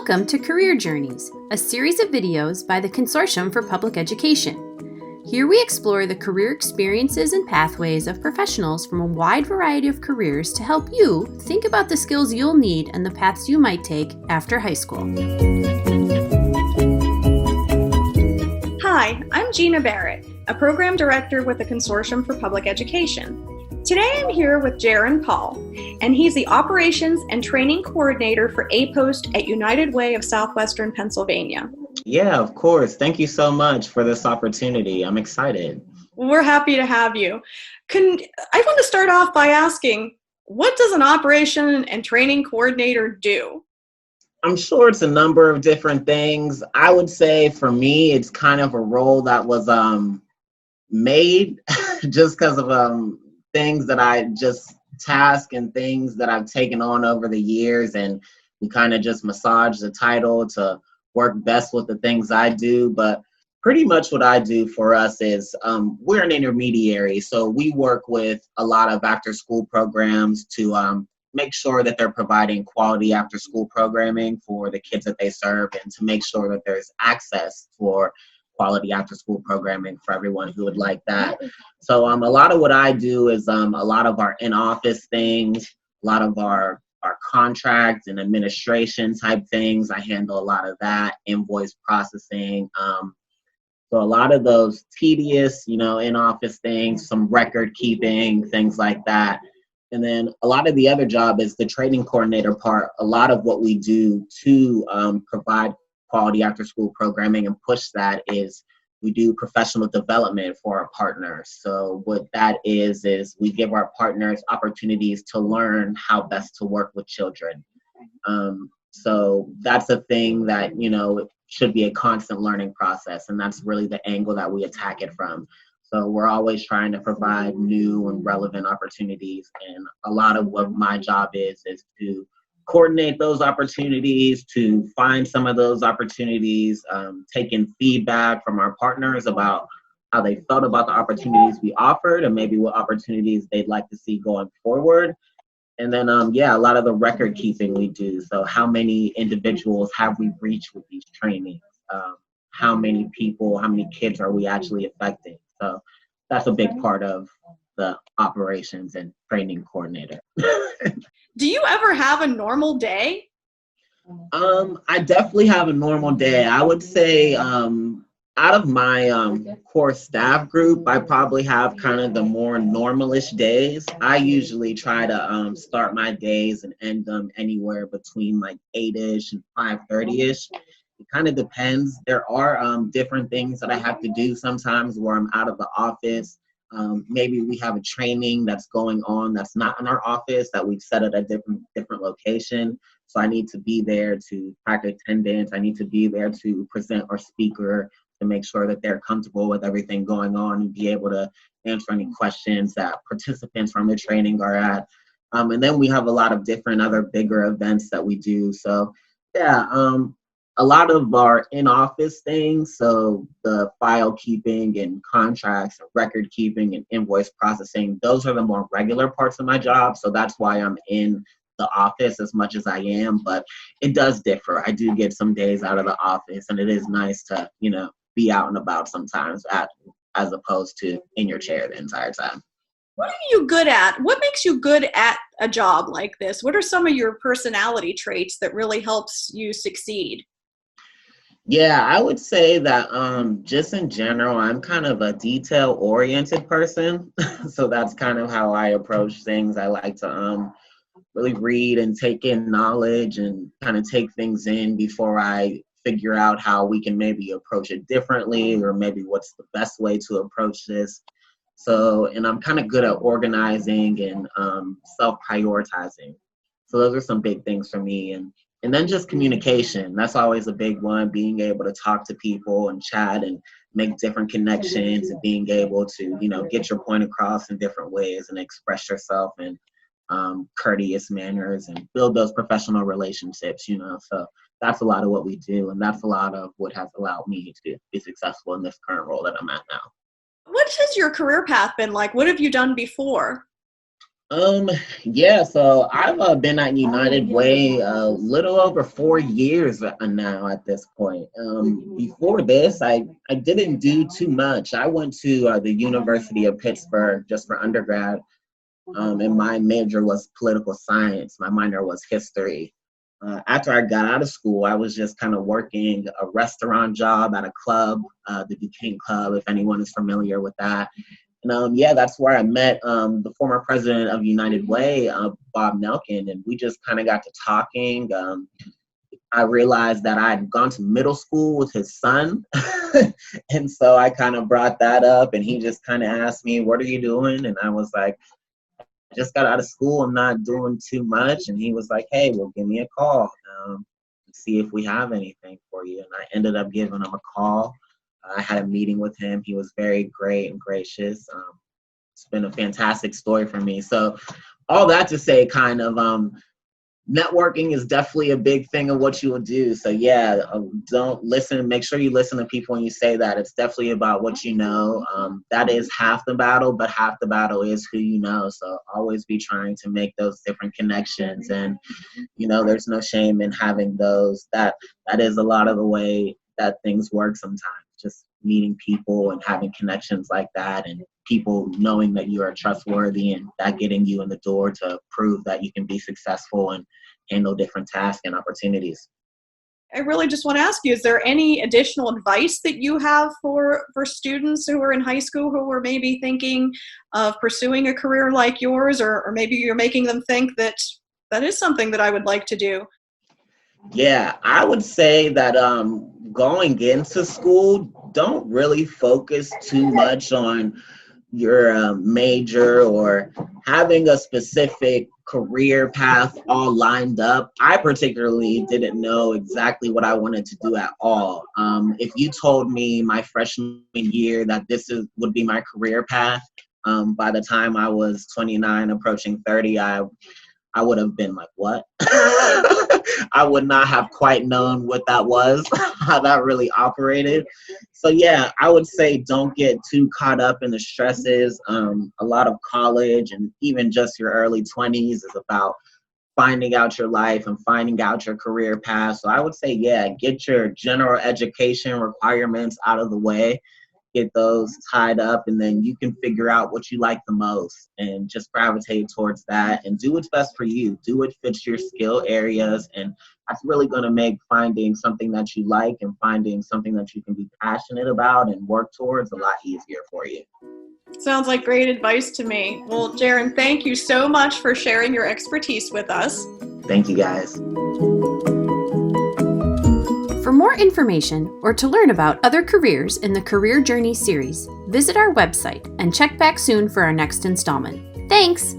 Welcome to Career Journeys, a series of videos by the Consortium for Public Education. Here we explore the career experiences and pathways of professionals from a wide variety of careers to help you think about the skills you'll need and the paths you might take after high school. Hi, I'm Gina Barrett, a program director with the Consortium for Public Education. Today I'm here with Jaron Paul, and he's the Operations and Training Coordinator for APOST at United Way of Southwestern Pennsylvania. Yeah, of course. Thank you so much for this opportunity. I'm excited. We're happy to have you. I want to start off by asking, what does an Operation and Training Coordinator do? I'm sure it's a number of different things. I would say for me, it's kind of a role that was made just because of things that I just task and things that I've taken on over the years, and we kind of just massage the title to work best with the things I do. But pretty much what I do for us is we're an intermediary, so we work with a lot of after school programs to make sure that they're providing quality after school programming for the kids that they serve, and to make sure that there's access for quality after school programming for everyone who would like that. So a lot of what I do is a lot of our in-office things, a lot of our contracts and administration type things. I handle a lot of that, invoice processing. So a lot of those tedious, in-office things, some record keeping, things like that. And then a lot of the other job is the training coordinator part. A lot of what we do to provide quality after school programming and push that is we do professional development for our partners. So what that is we give our partners opportunities to learn how best to work with children. So that's a thing that, it should be a constant learning process. And that's really the angle that we attack it from. So we're always trying to provide new and relevant opportunities. And a lot of what my job is to coordinate those opportunities, to find some of those opportunities, taking feedback from our partners about how they felt about the opportunities we offered and maybe what opportunities they'd like to see going forward. And then, a lot of the record keeping we do. So how many individuals have we reached with these trainings? How many people, how many kids are we actually affecting? So that's a big part of the operations and training coordinator. Do you ever have a normal day? I definitely have a normal day. I would say out of my core staff group, I probably have kind of the more normalish days. I usually try to start my days and end them anywhere between like 8-ish and 5:30-ish. It kind of depends. There are different things that I have to do sometimes where I'm out of the office. Maybe we have a training that's going on that's not in our office that we've set at a different location. So I need to be there to track attendance. I need to be there to present our speaker to make sure that they're comfortable with everything going on and be able to answer any questions that participants from the training are at. And then we have a lot of different other bigger events that we do. So a lot of our in-office things, so the file keeping and contracts, and record keeping and invoice processing, those are the more regular parts of my job. So that's why I'm in the office as much as I am, but it does differ. I do get some days out of the office, and it is nice to, be out and about sometimes as opposed to in your chair the entire time. What are you good at? What makes you good at a job like this? What are some of your personality traits that really helps you succeed? Yeah, I would say that just in general, I'm kind of a detail-oriented person. So that's kind of how I approach things. I like to really read and take in knowledge and kind of take things in before I figure out how we can maybe approach it differently or maybe what's the best way to approach this. So, and I'm kind of good at organizing and self-prioritizing. So those are some big things for me. And then just communication. That's always a big one, being able to talk to people and chat and make different connections and being able to, get your point across in different ways and express yourself in courteous manners and build those professional relationships, So that's a lot of what we do. And that's a lot of what has allowed me to be successful in this current role that I'm at now. What has your career path been like? What have you done before? Um, yeah, so I've been at United Way a little over 4 years now at this point. Before this, I didn't do too much. I went to the University of Pittsburgh just for undergrad, and my major was political science. My minor was history. After I got out of school, I was just kind of working a restaurant job at a club, the Duquesne Club, if anyone is familiar with that. And yeah, that's where I met the former president of United Way, Bob Nelkin, and we just kind of got to talking. I realized that I had gone to middle school with his son. And so I kind of brought that up, and he just kind of asked me, "What are you doing?" And I was like, "I just got out of school. I'm not doing too much." And he was like, "Hey, well, give me a call, see if we have anything for you." And I ended up giving him a call. I had a meeting with him. He was very great and gracious. It's been a fantastic story for me. So all that to say, kind of networking is definitely a big thing of what you will do. So yeah, don't listen. Make sure you listen to people when you say that. It's definitely about what you know. That is half the battle, but half the battle is who you know. So always be trying to make those different connections. And, there's no shame in having those. That is a lot of the way that things work sometimes. Just meeting people and having connections like that, and people knowing that you are trustworthy, and that getting you in the door to prove that you can be successful and handle different tasks and opportunities. I really just want to ask you, is there any additional advice that you have for students who are in high school who are maybe thinking of pursuing a career like yours, or maybe you're making them think that is something that I would like to do? Yeah, I would say that going into school, don't really focus too much on your major or having a specific career path all lined up. I particularly didn't know exactly what I wanted to do at all. If you told me my freshman year that would be my career path, by the time I was 29, approaching 30, I would have been like, what? I would not have quite known what that was, how that really operated. So yeah, I would say don't get too caught up in the stresses. A lot of college and even just your early 20s is about finding out your life and finding out your career path. So I would say, yeah, get your general education requirements out of the way. Get those tied up, and then you can figure out what you like the most and just gravitate towards that and do what's best for you. Do what fits your skill areas, and that's really going to make finding something that you like and finding something that you can be passionate about and work towards a lot easier for you. Sounds like great advice to me. Well, Jaron, thank you so much for sharing your expertise with us. Thank you, guys. For more information or to learn about other careers in the Career Journey series, visit our website and check back soon for our next installment. Thanks!